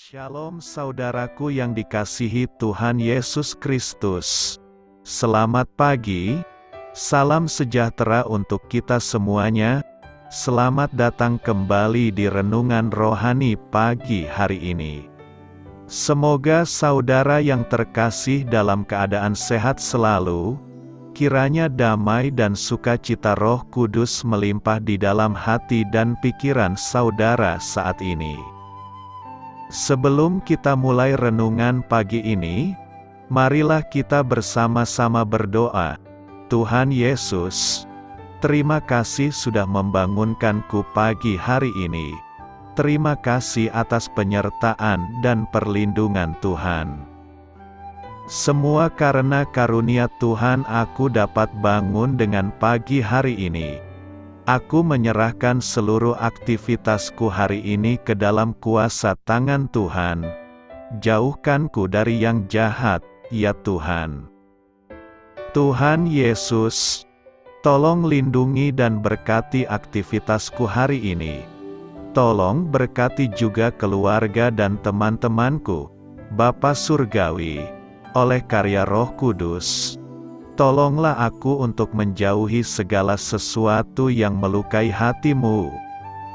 Shalom saudaraku yang dikasihi Tuhan Yesus Kristus. Selamat pagi, salam sejahtera untuk kita semuanya. Selamat datang kembali di Renungan Rohani pagi hari ini. Semoga saudara yang terkasih dalam keadaan sehat selalu. Kiranya damai dan sukacita Roh Kudus melimpah di dalam hati dan pikiran saudara saat ini. Sebelum kita mulai renungan pagi ini, marilah kita bersama-sama berdoa. Tuhan Yesus, terima kasih sudah membangunkanku pagi hari ini. Terima kasih atas penyertaan dan perlindungan Tuhan. Semua karena karunia Tuhan aku dapat bangun dengan pagi hari ini. Aku menyerahkan seluruh aktivitasku hari ini ke dalam kuasa tangan Tuhan. Jauhkanku dari yang jahat, ya Tuhan. Tuhan Yesus, tolong lindungi dan berkati aktivitasku hari ini. Tolong berkati juga keluarga dan teman-temanku, Bapa Surgawi, oleh karya Roh Kudus. Tolonglah aku untuk menjauhi segala sesuatu yang melukai hati-Mu.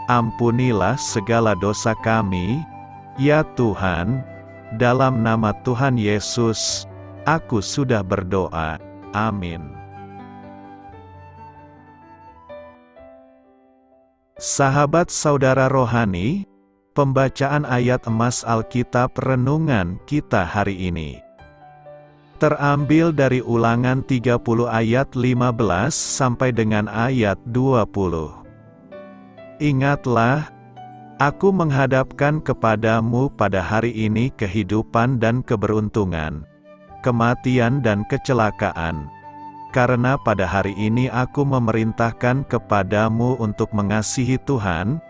Ampunilah segala dosa kami, ya Tuhan. Dalam nama Tuhan Yesus, aku sudah berdoa. Amin. Sahabat saudara rohani, pembacaan ayat emas Alkitab renungan kita hari ini terambil dari Ulangan 30 ayat 15 sampai dengan ayat 20. Ingatlah, aku menghadapkan kepadamu pada hari ini kehidupan dan keberuntungan, kematian dan kecelakaan. Karena pada hari ini aku memerintahkan kepadamu untuk mengasihi Tuhan,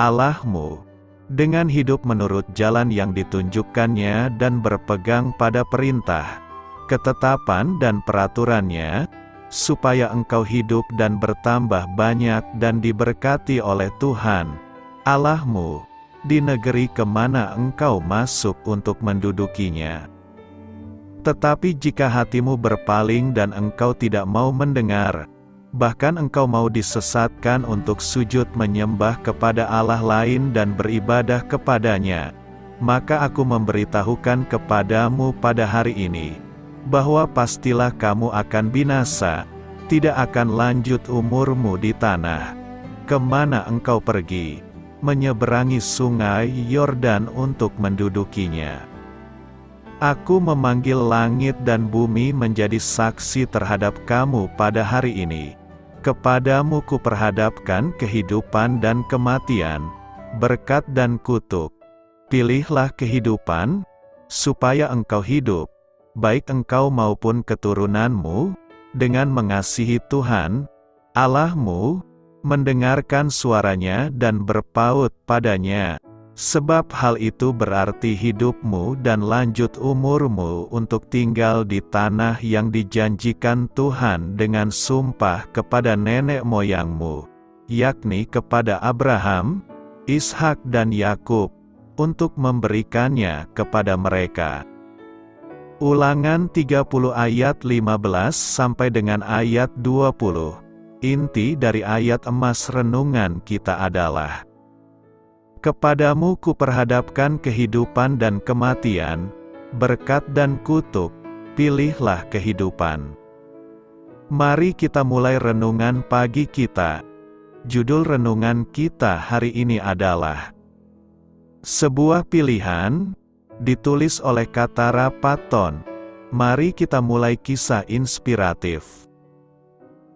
Allahmu, dengan hidup menurut jalan yang ditunjukkannya dan berpegang pada perintah, ketetapan dan peraturannya, supaya engkau hidup dan bertambah banyak dan diberkati oleh Tuhan, Allahmu, di negeri kemana engkau masuk untuk mendudukinya. Tetapi jika hatimu berpaling dan engkau tidak mau mendengar, bahkan engkau mau disesatkan untuk sujud menyembah kepada Allah lain dan beribadah kepadanya, maka aku memberitahukan kepadamu pada hari ini, bahwa pastilah kamu akan binasa, tidak akan lanjut umurmu di tanah kemana engkau pergi, menyeberangi sungai Yordan untuk mendudukinya. Aku memanggil langit dan bumi menjadi saksi terhadap kamu pada hari ini. Kepadamu kuperhadapkan kehidupan dan kematian, berkat dan kutuk. Pilihlah kehidupan, supaya engkau hidup, baik engkau maupun keturunanmu, dengan mengasihi Tuhan, Allahmu, mendengarkan suaranya dan berpaut padanya, sebab hal itu berarti hidupmu dan lanjut umurmu untuk tinggal di tanah yang dijanjikan Tuhan dengan sumpah kepada nenek moyangmu, yakni kepada Abraham, Ishak dan Yakub, untuk memberikannya kepada mereka. Ulangan 30 ayat 15 sampai dengan ayat 20. Inti dari ayat emas renungan kita adalah: Kepadamu kuperhadapkan kehidupan dan kematian, berkat dan kutuk, pilihlah kehidupan. Mari kita mulai renungan pagi kita. Judul renungan kita hari ini adalah Sebuah Pilihan, ditulis oleh Katara Patton. Mari kita mulai kisah inspiratif.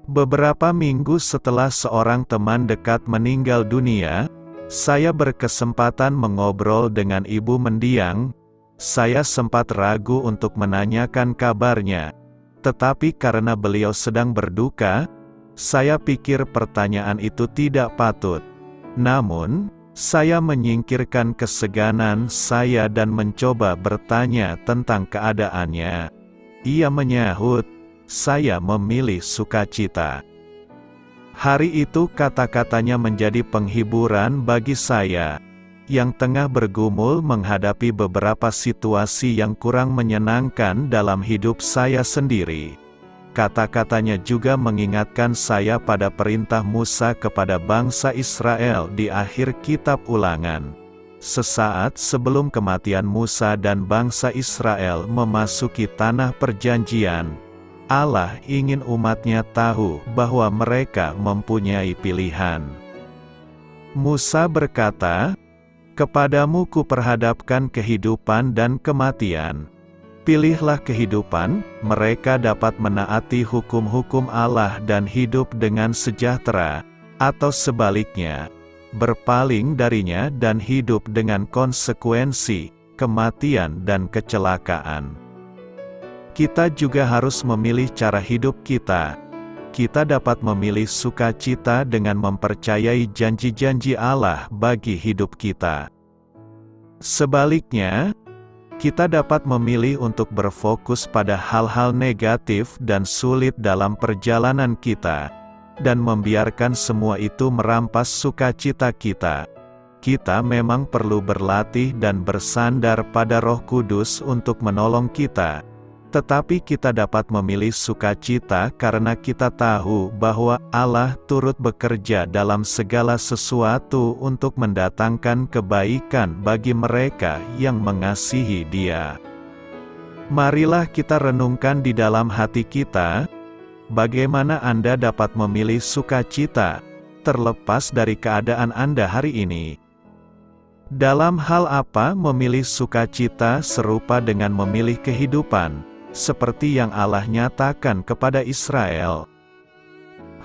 Beberapa minggu setelah seorang teman dekat meninggal dunia, saya berkesempatan mengobrol dengan ibu mendiang. Saya sempat ragu untuk menanyakan kabarnya, tetapi karena beliau sedang berduka, saya pikir pertanyaan itu tidak patut. Namun, saya menyingkirkan keseganan saya dan mencoba bertanya tentang keadaannya. Ia menyahut, "Saya memilih sukacita." Hari itu kata-katanya menjadi penghiburan bagi saya. yang tengah bergumul menghadapi beberapa situasi yang kurang menyenangkan dalam hidup saya sendiri. Kata-katanya juga mengingatkan saya pada perintah Musa kepada bangsa Israel di akhir kitab Ulangan. Sesaat sebelum kematian Musa dan bangsa Israel memasuki tanah perjanjian, Allah ingin umatnya tahu bahwa mereka mempunyai pilihan. Musa berkata, "Kepadamu kuperhadapkan kehidupan dan kematian. Pilihlah kehidupan, mereka dapat menaati hukum-hukum Allah dan hidup dengan sejahtera, atau sebaliknya, berpaling darinya dan hidup dengan konsekuensi, kematian dan kecelakaan." Kita juga harus memilih cara hidup kita. Kita dapat memilih sukacita dengan mempercayai janji-janji Allah bagi hidup kita. Sebaliknya, kita dapat memilih untuk berfokus pada hal-hal negatif dan sulit dalam perjalanan kita, dan membiarkan semua itu merampas sukacita kita. Kita memang perlu berlatih dan bersandar pada Roh Kudus untuk menolong kita. Tetapi kita dapat memilih sukacita karena kita tahu bahwa Allah turut bekerja dalam segala sesuatu untuk mendatangkan kebaikan bagi mereka yang mengasihi Dia. Marilah kita renungkan di dalam hati kita, bagaimana Anda dapat memilih sukacita, terlepas dari keadaan Anda hari ini. Dalam hal apa memilih sukacita serupa dengan memilih kehidupan, seperti yang Allah nyatakan kepada Israel.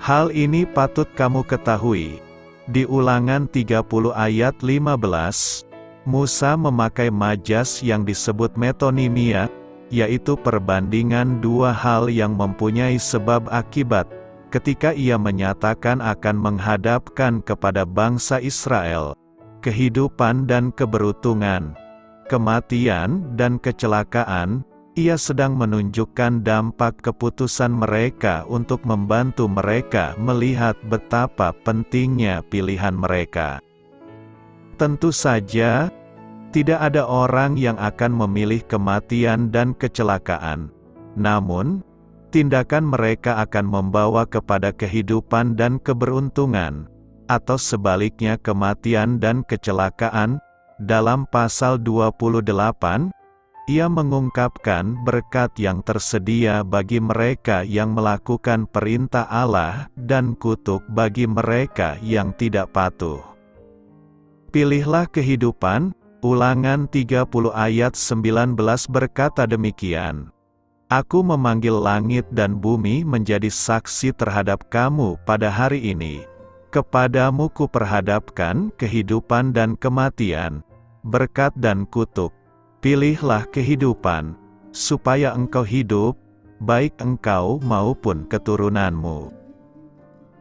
Hal ini patut kamu ketahui. Di Ulangan 30 ayat 15, Musa memakai majas yang disebut metonimia, yaitu perbandingan dua hal yang mempunyai sebab akibat, ketika ia menyatakan akan menghadapkan kepada bangsa Israel, kehidupan dan keberuntungan, kematian dan kecelakaan. Ia sedang menunjukkan dampak keputusan mereka untuk membantu mereka melihat betapa pentingnya pilihan mereka. Tentu saja, tidak ada orang yang akan memilih kematian dan kecelakaan. Namun, tindakan mereka akan membawa kepada kehidupan dan keberuntungan, atau sebaliknya kematian dan kecelakaan. Dalam pasal 28, ia mengungkapkan berkat yang tersedia bagi mereka yang melakukan perintah Allah dan kutuk bagi mereka yang tidak patuh. Pilihlah kehidupan, Ulangan 30 ayat 19 berkata demikian. Aku memanggil langit dan bumi menjadi saksi terhadap kamu pada hari ini. Kepadamu kuperhadapkan kehidupan dan kematian, berkat dan kutuk. Pilihlah kehidupan, supaya engkau hidup, baik engkau maupun keturunanmu.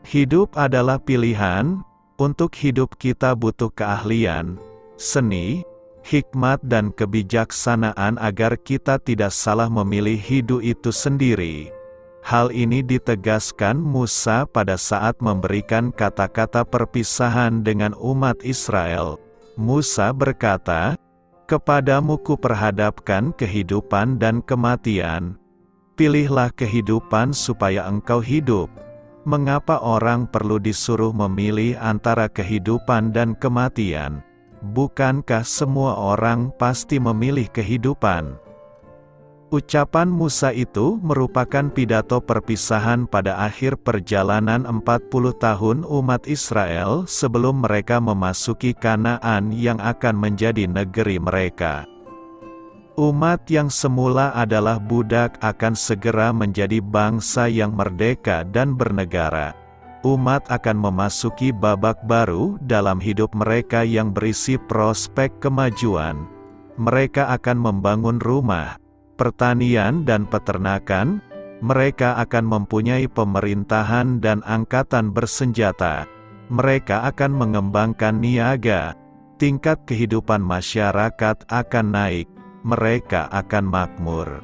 Hidup adalah pilihan. Untuk hidup kita butuh keahlian, seni, hikmat dan kebijaksanaan agar kita tidak salah memilih hidup itu sendiri. Hal ini ditegaskan Musa pada saat memberikan kata-kata perpisahan dengan umat Israel. Musa berkata, "Kepadamu kuperhadapkan kehidupan dan kematian. Pilihlah kehidupan supaya engkau hidup." Mengapa orang perlu disuruh memilih antara kehidupan dan kematian? Bukankah semua orang pasti memilih kehidupan? Ucapan Musa itu merupakan pidato perpisahan pada akhir perjalanan 40 tahun umat Israel sebelum mereka memasuki Kanaan yang akan menjadi negeri mereka. Umat yang semula adalah budak akan segera menjadi bangsa yang merdeka dan bernegara. Umat akan memasuki babak baru dalam hidup mereka yang berisi prospek kemajuan. Mereka akan membangun rumah, pertanian dan peternakan. Mereka akan mempunyai pemerintahan dan angkatan bersenjata. Mereka akan mengembangkan niaga. Tingkat kehidupan masyarakat akan naik. Mereka akan makmur.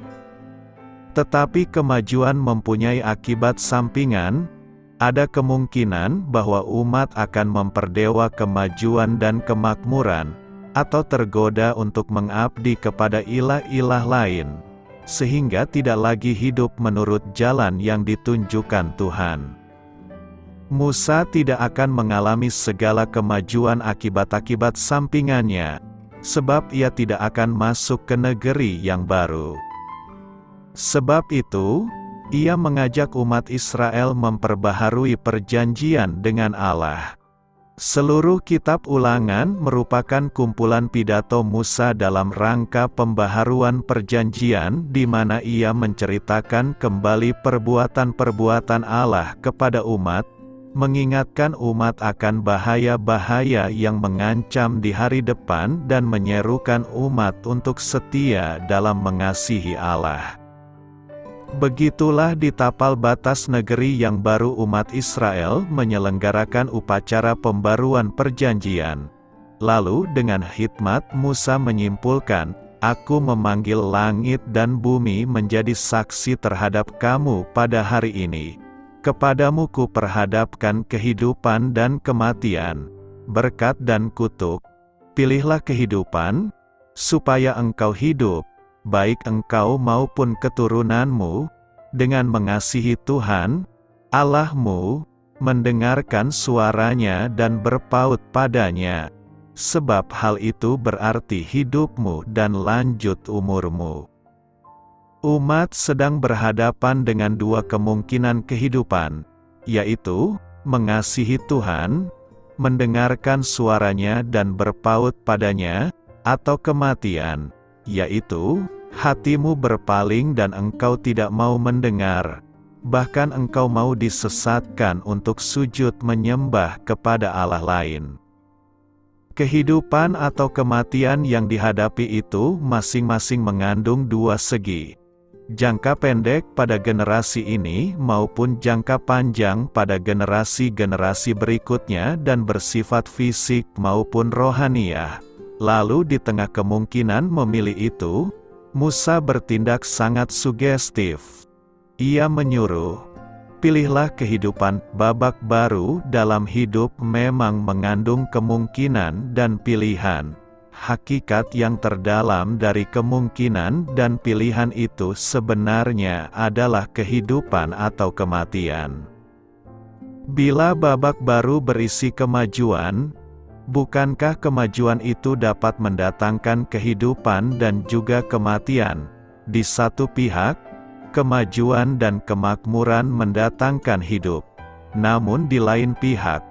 Tetapi kemajuan mempunyai akibat sampingan. Ada kemungkinan bahwa umat akan memperdewa kemajuan dan kemakmuran, atau tergoda untuk mengabdi kepada ilah-ilah lain, sehingga tidak lagi hidup menurut jalan yang ditunjukkan Tuhan. Musa tidak akan mengalami segala kemajuan akibat-akibat sampingannya, sebab ia tidak akan masuk ke negeri yang baru. Sebab itu, ia mengajak umat Israel memperbaharui perjanjian dengan Allah. Seluruh kitab Ulangan merupakan kumpulan pidato Musa dalam rangka pembaharuan perjanjian di mana ia menceritakan kembali perbuatan-perbuatan Allah kepada umat, mengingatkan umat akan bahaya-bahaya yang mengancam di hari depan dan menyerukan umat untuk setia dalam mengasihi Allah. Begitulah di tapal batas negeri yang baru umat Israel menyelenggarakan upacara pembaruan perjanjian. Lalu dengan hikmat Musa menyimpulkan, "Aku memanggil langit dan bumi menjadi saksi terhadap kamu pada hari ini. Kepadamu kuperhadapkan kehidupan dan kematian, berkat dan kutuk. Pilihlah kehidupan, supaya engkau hidup, baik engkau maupun keturunanmu, dengan mengasihi Tuhan, Allahmu, mendengarkan suaranya dan berpaut padanya, sebab hal itu berarti hidupmu dan lanjut umurmu." Umat sedang berhadapan dengan dua kemungkinan kehidupan, yaitu, mengasihi Tuhan, mendengarkan suaranya dan berpaut padanya, atau kematian, yaitu, hatimu berpaling dan engkau tidak mau mendengar, bahkan engkau mau disesatkan untuk sujud menyembah kepada Allah lain. Kehidupan atau kematian yang dihadapi itu masing-masing mengandung dua segi. Jangka pendek pada generasi ini maupun jangka panjang pada generasi-generasi berikutnya dan bersifat fisik maupun rohaniah. Lalu di tengah kemungkinan memilih itu, Musa bertindak sangat sugestif. Ia menyuruh, "Pilihlah kehidupan." Babak baru dalam hidup memang mengandung kemungkinan dan pilihan. Hakikat yang terdalam dari kemungkinan dan pilihan itu sebenarnya adalah kehidupan atau kematian. Bila babak baru berisi kemajuan, bukankah kemajuan itu dapat mendatangkan kehidupan dan juga kematian? Di satu pihak, kemajuan dan kemakmuran mendatangkan hidup. Namun di lain pihak,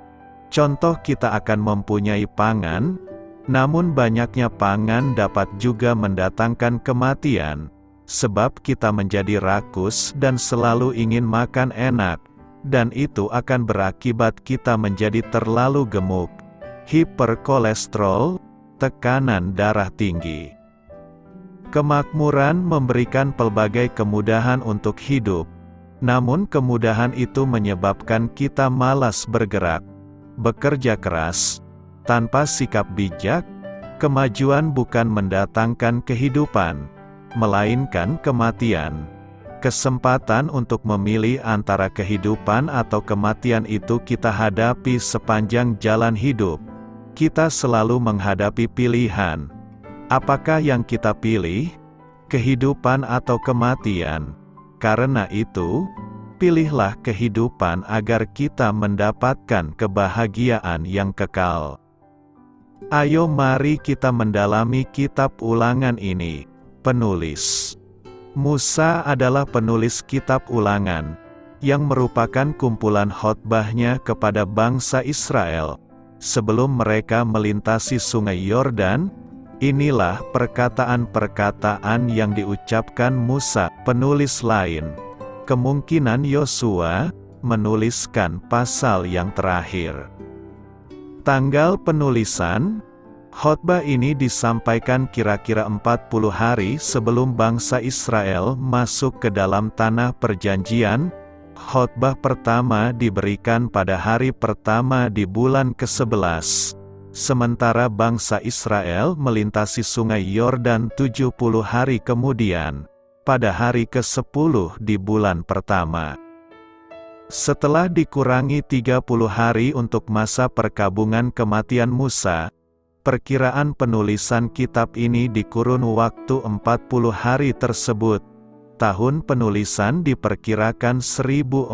contoh kita akan mempunyai pangan, namun banyaknya pangan dapat juga mendatangkan kematian, sebab kita menjadi rakus dan selalu ingin makan enak, dan itu akan berakibat kita menjadi terlalu gemuk, hiperkolesterol, tekanan darah tinggi. Kemakmuran memberikan pelbagai kemudahan untuk hidup, namun kemudahan itu menyebabkan kita malas bergerak, bekerja keras, tanpa sikap bijak. Kemajuan bukan mendatangkan kehidupan, melainkan kematian. Kesempatan untuk memilih antara kehidupan atau kematian itu kita hadapi sepanjang jalan hidup. Kita selalu menghadapi pilihan. Apakah yang kita pilih? Kehidupan atau kematian? Karena itu, pilihlah kehidupan agar kita mendapatkan kebahagiaan yang kekal. Ayo mari kita mendalami kitab Ulangan ini. Penulis Musa adalah penulis kitab Ulangan, yang merupakan kumpulan khotbahnya kepada bangsa Israel. Sebelum mereka melintasi sungai Yordan, inilah perkataan-perkataan yang diucapkan Musa. Penulis lain, kemungkinan Yosua, menuliskan pasal yang terakhir. Tanggal penulisan, khotbah ini disampaikan kira-kira 40 hari sebelum bangsa Israel masuk ke dalam tanah perjanjian. Khotbah pertama diberikan pada hari pertama di bulan ke-11. Sementara bangsa Israel melintasi sungai Yordan 70 hari kemudian, pada hari ke-10 di bulan pertama. Setelah dikurangi 30 hari untuk masa perkabungan kematian Musa, Perkiraan penulisan kitab ini di kurun waktu 40 hari tersebut. Tahun penulisan diperkirakan 1410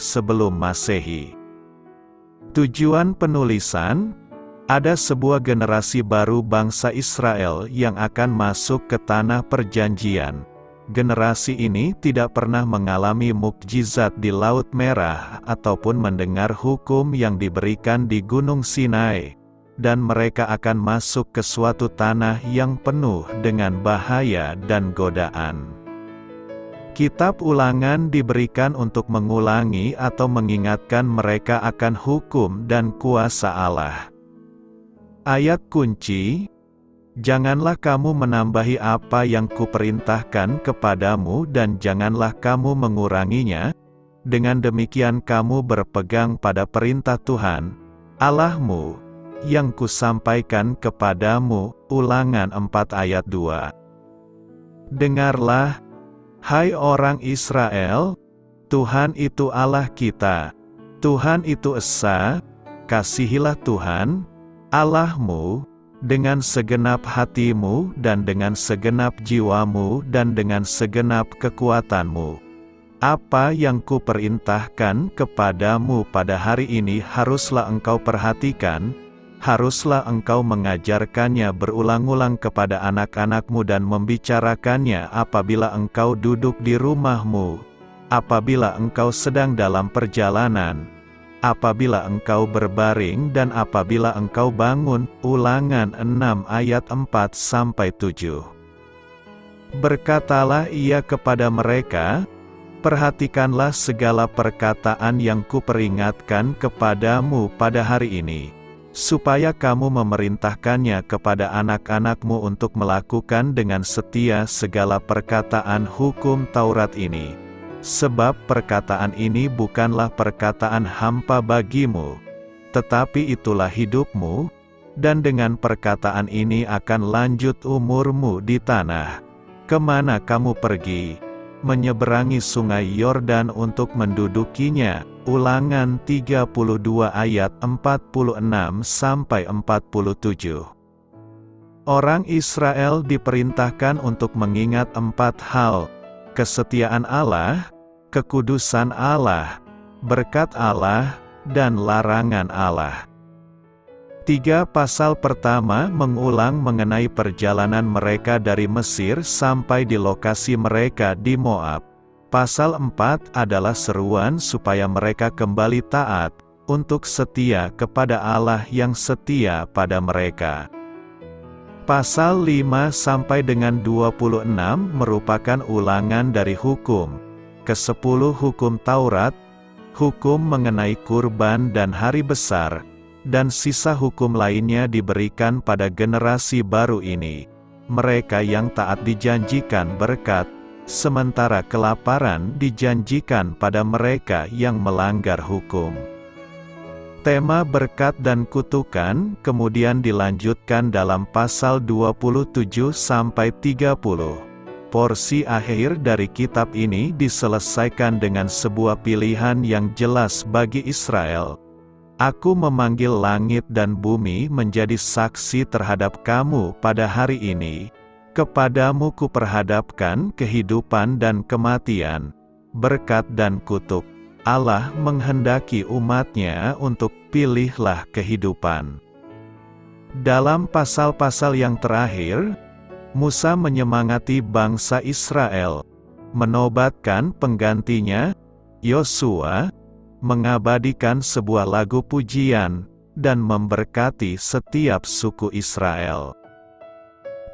sebelum Masehi. Tujuan penulisan: ada sebuah generasi baru bangsa Israel yang akan masuk ke tanah perjanjian. Generasi ini tidak pernah mengalami mukjizat di Laut Merah ataupun mendengar hukum yang diberikan di Gunung Sinai. Dan mereka akan masuk ke suatu tanah yang penuh dengan bahaya dan godaan. Kitab Ulangan diberikan untuk mengulangi atau mengingatkan mereka akan hukum dan kuasa Allah. Ayat kunci: janganlah kamu menambahi apa yang kuperintahkan kepadamu dan janganlah kamu menguranginya. Dengan demikian kamu berpegang pada perintah Tuhan Allahmu yang kusampaikan kepadamu. Ulangan 4 ayat 2. Dengarlah, hai orang Israel, Tuhan itu Allah kita. Tuhan itu esa. Kasihilah Tuhan Allahmu dengan segenap hatimu dan dengan segenap jiwamu dan dengan segenap kekuatanmu. Apa yang kuperintahkan kepadamu pada hari ini haruslah engkau perhatikan, haruslah engkau mengajarkannya berulang-ulang kepada anak-anakmu dan membicarakannya apabila engkau duduk di rumahmu, apabila engkau sedang dalam perjalanan, apabila engkau berbaring dan apabila engkau bangun. Ulangan 6 ayat 4-7. Berkatalah ia kepada mereka, perhatikanlah segala perkataan yang kuperingatkan kepadamu pada hari ini, supaya kamu memerintahkannya kepada anak-anakmu untuk melakukan dengan setia segala perkataan hukum Taurat ini. Sebab perkataan ini bukanlah perkataan hampa bagimu, tetapi itulah hidupmu, dan dengan perkataan ini akan lanjut umurmu di tanah kemana kamu pergi, menyeberangi sungai Yordan untuk mendudukinya. Ulangan 32 ayat 46-47. Orang Israel diperintahkan untuk mengingat 4 hal: kesetiaan Allah, kekudusan Allah, berkat Allah, dan larangan Allah. 3 pasal pertama mengulang mengenai perjalanan mereka dari Mesir sampai di lokasi mereka di Moab. Pasal 4 adalah seruan supaya mereka kembali taat, untuk setia kepada Allah yang setia pada mereka. Pasal 5 sampai dengan 26 merupakan ulangan dari hukum ke-10 hukum Taurat, hukum mengenai kurban dan hari besar, dan sisa hukum lainnya diberikan pada generasi baru ini. Mereka yang taat dijanjikan berkat, sementara kelaparan dijanjikan pada mereka yang melanggar hukum. Tema berkat dan kutukan kemudian dilanjutkan dalam pasal 27-30. Porsi akhir dari kitab ini diselesaikan dengan sebuah pilihan yang jelas bagi Israel. Aku memanggil langit dan bumi menjadi saksi terhadap kamu pada hari ini. Kepadamu kuperhadapkan kehidupan dan kematian, berkat dan kutuk. Allah menghendaki umatnya untuk pilihlah kehidupan. Dalam pasal-pasal yang terakhir, Musa menyemangati bangsa Israel, menobatkan penggantinya, Yosua, mengabadikan sebuah lagu pujian, dan memberkati setiap suku Israel.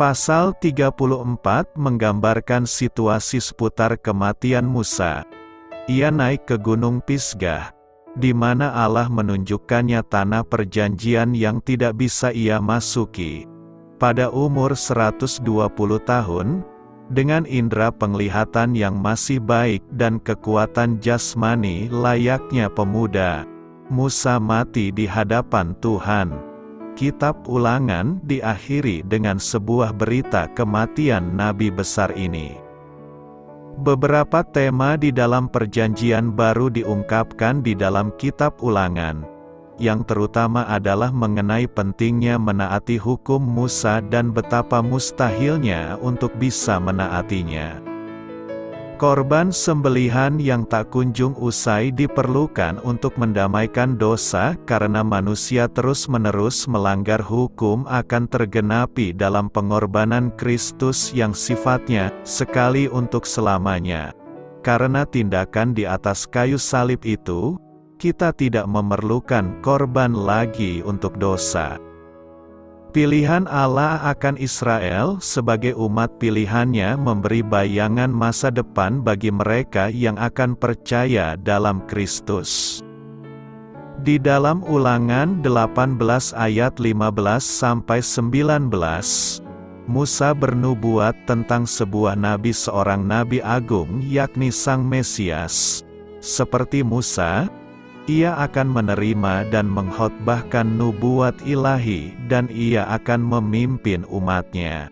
Pasal 34 menggambarkan situasi seputar kematian Musa. Ia naik ke Gunung Pisgah, di mana Allah menunjukkannya tanah perjanjian yang tidak bisa ia masuki. Pada umur 120 tahun, dengan indera penglihatan yang masih baik dan kekuatan jasmani layaknya pemuda, Musa mati di hadapan Tuhan. Kitab Ulangan diakhiri dengan sebuah berita kematian nabi besar ini. Beberapa tema di dalam perjanjian baru diungkapkan di dalam kitab Ulangan, yang terutama adalah mengenai pentingnya menaati hukum Musa dan betapa mustahilnya untuk bisa menaatinya. Korban sembelihan yang tak kunjung usai diperlukan untuk mendamaikan dosa karena manusia terus-menerus melanggar hukum akan tergenapi dalam pengorbanan Kristus yang sifatnya sekali untuk selamanya. Karena tindakan di atas kayu salib itu, kita tidak memerlukan korban lagi untuk dosa. Pilihan Allah akan Israel sebagai umat pilihannya memberi bayangan masa depan bagi mereka yang akan percaya dalam Kristus. Di dalam Ulangan 18 ayat 15-19, Musa bernubuat tentang sebuah nabi, seorang nabi agung yakni Sang Mesias. Seperti Musa, ia akan menerima dan mengkhotbahkan nubuat ilahi dan ia akan memimpin umatnya.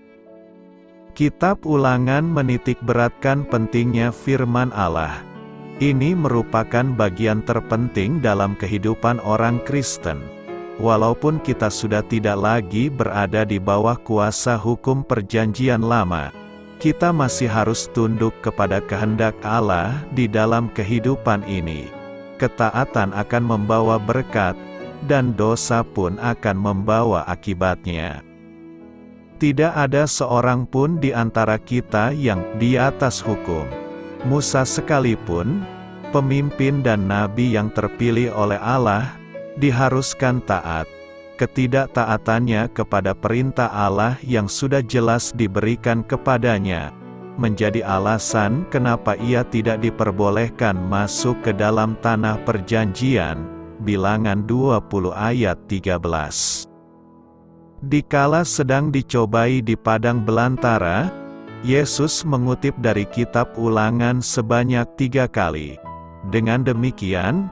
Kitab Ulangan menitikberatkan pentingnya firman Allah. Ini merupakan bagian terpenting dalam kehidupan orang Kristen. Walaupun kita sudah tidak lagi berada di bawah kuasa hukum Perjanjian Lama, kita masih harus tunduk kepada kehendak Allah di dalam kehidupan ini. Ketaatan akan membawa berkat, dan dosa pun akan membawa akibatnya. Tidak ada seorang pun di antara kita yang di atas hukum. Musa sekalipun, pemimpin dan nabi yang terpilih oleh Allah, diharuskan taat. Ketidaktaatannya kepada perintah Allah yang sudah jelas diberikan kepadanya menjadi alasan kenapa ia tidak diperbolehkan masuk ke dalam tanah perjanjian. Bilangan 20 ayat 13. Dikala sedang dicobai di padang belantara, Yesus mengutip dari kitab Ulangan sebanyak 3 kali. Dengan demikian,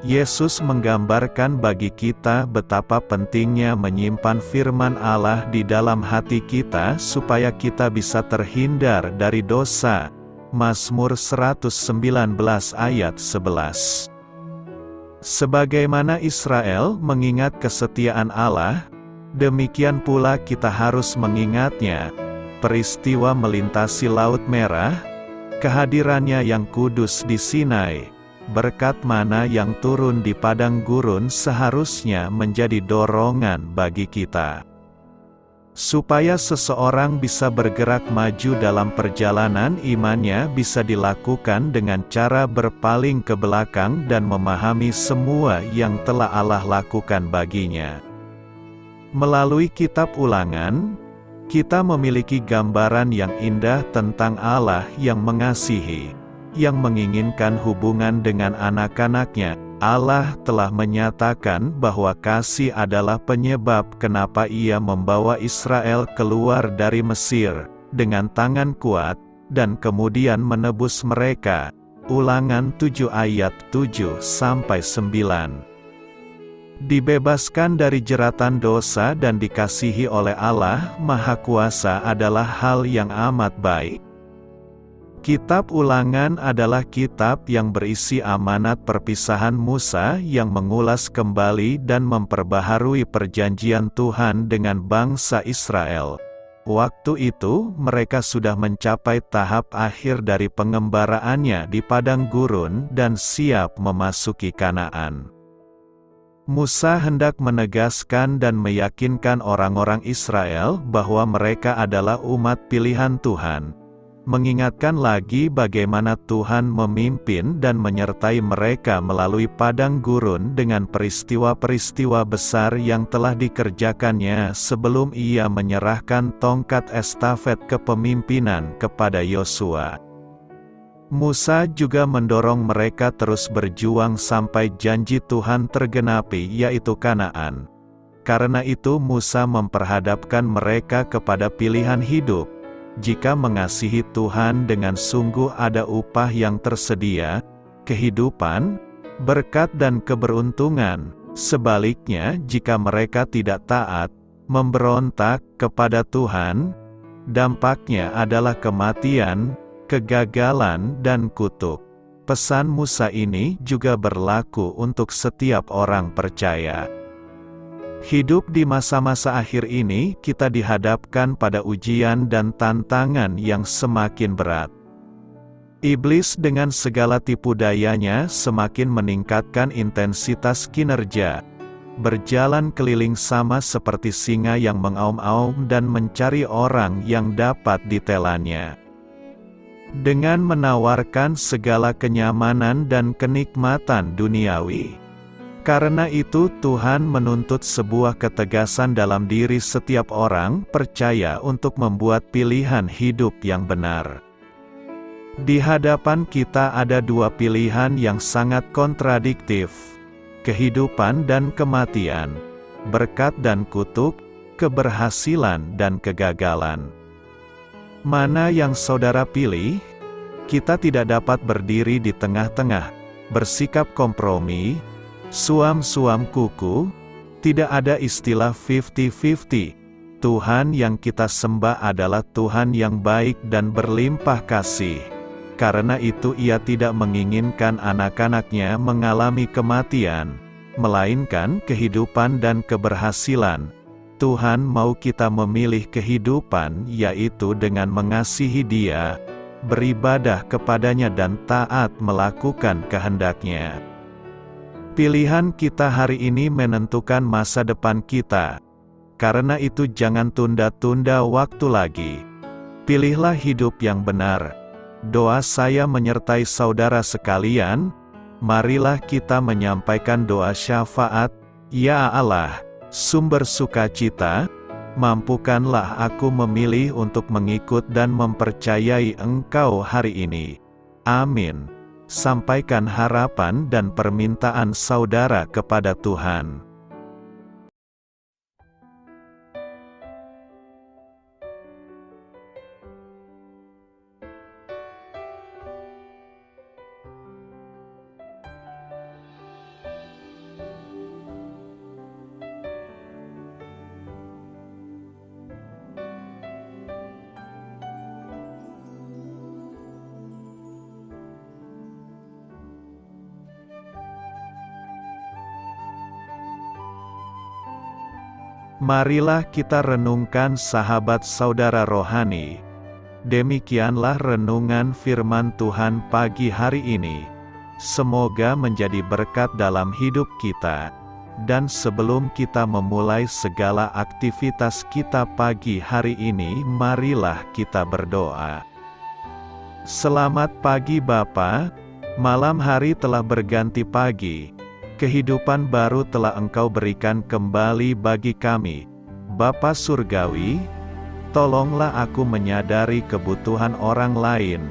Yesus menggambarkan bagi kita betapa pentingnya menyimpan firman Allah di dalam hati kita supaya kita bisa terhindar dari dosa. Mazmur 119 ayat 11. Sebagaimana Israel mengingat kesetiaan Allah, demikian pula kita harus mengingatnya. Peristiwa melintasi Laut Merah, kehadirannya yang kudus di Sinai, berkat mana yang turun di padang gurun seharusnya menjadi dorongan bagi kita. Supaya seseorang bisa bergerak maju dalam perjalanan imannya bisa dilakukan dengan cara berpaling ke belakang dan memahami semua yang telah Allah lakukan baginya. Melalui kitab Ulangan, kita memiliki gambaran yang indah tentang Allah yang mengasihi, yang menginginkan hubungan dengan anak-anaknya. Allah telah menyatakan bahwa kasih adalah penyebab kenapa ia membawa Israel keluar dari Mesir dengan tangan kuat, dan kemudian menebus mereka. Ulangan 7 ayat 7-9. Dibebaskan dari jeratan dosa dan dikasihi oleh Allah Maha Kuasa adalah hal yang amat baik. Kitab Ulangan adalah kitab yang berisi amanat perpisahan Musa yang mengulas kembali dan memperbaharui perjanjian Tuhan dengan bangsa Israel. Waktu itu, mereka sudah mencapai tahap akhir dari pengembaraannya di padang gurun dan siap memasuki Kanaan. Musa hendak menegaskan dan meyakinkan orang-orang Israel bahwa mereka adalah umat pilihan Tuhan. Mengingatkan lagi bagaimana Tuhan memimpin dan menyertai mereka melalui padang gurun dengan peristiwa-peristiwa besar yang telah dikerjakannya sebelum ia menyerahkan tongkat estafet kepemimpinan kepada Yosua. Musa juga mendorong mereka terus berjuang sampai janji Tuhan tergenapi, yaitu Kanaan. Karena itu Musa memperhadapkan mereka kepada pilihan hidup. Jika mengasihi Tuhan dengan sungguh ada upah yang tersedia, kehidupan, berkat dan keberuntungan. Sebaliknya, jika mereka tidak taat, memberontak kepada Tuhan, dampaknya adalah kematian, kegagalan dan kutuk. Pesan Musa ini juga berlaku untuk setiap orang percaya. Hidup di masa-masa akhir ini, kita dihadapkan pada ujian dan tantangan yang semakin berat. Iblis dengan segala tipu dayanya semakin meningkatkan intensitas kinerja, berjalan keliling sama seperti singa yang mengaum-aum dan mencari orang yang dapat ditelannya. Dengan menawarkan segala kenyamanan dan kenikmatan duniawi. Karena itu Tuhan menuntut sebuah ketegasan dalam diri setiap orang percaya untuk membuat pilihan hidup yang benar. Di hadapan kita ada dua pilihan yang sangat kontradiktif, kehidupan dan kematian, berkat dan kutuk, keberhasilan dan kegagalan. Mana yang saudara pilih? Kita tidak dapat berdiri di tengah-tengah, bersikap kompromi, suam-suam kuku, tidak ada istilah 50-50. Tuhan yang kita sembah adalah Tuhan yang baik dan berlimpah kasih. Karena itu Ia tidak menginginkan anak-anaknya mengalami kematian, melainkan kehidupan dan keberhasilan. Tuhan mau kita memilih kehidupan, yaitu dengan mengasihi Dia, beribadah kepadanya dan taat melakukan kehendak-Nya. Pilihan kita hari ini menentukan masa depan kita. Karena itu jangan tunda-tunda waktu lagi. Pilihlah hidup yang benar. Doa saya menyertai saudara sekalian. Marilah kita menyampaikan doa syafaat. Ya Allah, sumber sukacita, mampukanlah aku memilih untuk mengikut dan mempercayai Engkau hari ini. Amin. Sampaikan harapan dan permintaan saudara kepada Tuhan. Marilah kita renungkan sahabat saudara rohani. Demikianlah renungan firman Tuhan pagi hari ini. Semoga menjadi berkat dalam hidup kita. Dan sebelum kita memulai segala aktivitas kita pagi hari ini, marilah kita berdoa. Selamat pagi Bapa, malam hari telah berganti pagi. Kehidupan baru telah Engkau berikan kembali bagi kami. Bapa Surgawi, tolonglah aku menyadari kebutuhan orang lain,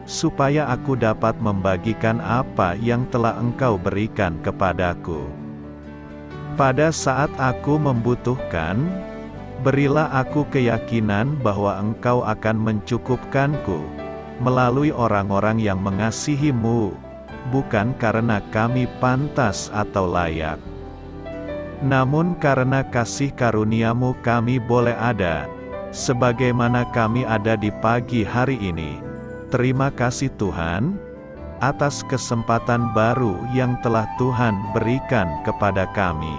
supaya aku dapat membagikan apa yang telah Engkau berikan kepadaku. Pada saat aku membutuhkan, berilah aku keyakinan bahwa Engkau akan mencukupkanku, melalui orang-orang yang mengasihi-Mu, bukan karena kami pantas atau layak. Namun karena kasih karunia-Mu kami boleh ada, sebagaimana kami ada di pagi hari ini. Terima kasih Tuhan, atas kesempatan baru yang telah Tuhan berikan kepada kami.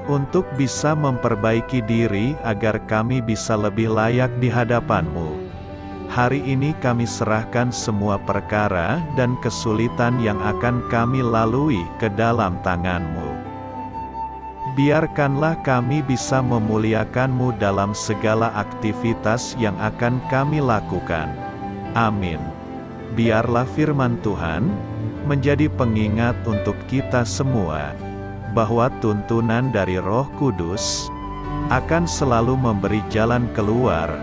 Untuk bisa memperbaiki diri agar kami bisa lebih layak di hadapan-Mu. Hari ini kami serahkan semua perkara dan kesulitan yang akan kami lalui ke dalam tangan-Mu. Biarkanlah kami bisa memuliakan-Mu dalam segala aktivitas yang akan kami lakukan. Amin. Biarlah firman Tuhan menjadi pengingat untuk kita semua, bahwa tuntunan dari Roh Kudus akan selalu memberi jalan keluar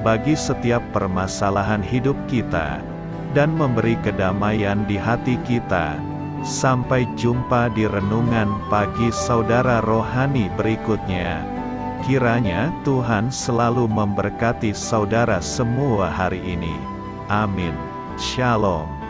bagi setiap permasalahan hidup kita, dan memberi kedamaian di hati kita. Sampai jumpa di renungan pagi saudara rohani berikutnya. Kiranya Tuhan selalu memberkati saudara semua hari ini. Amin. Shalom.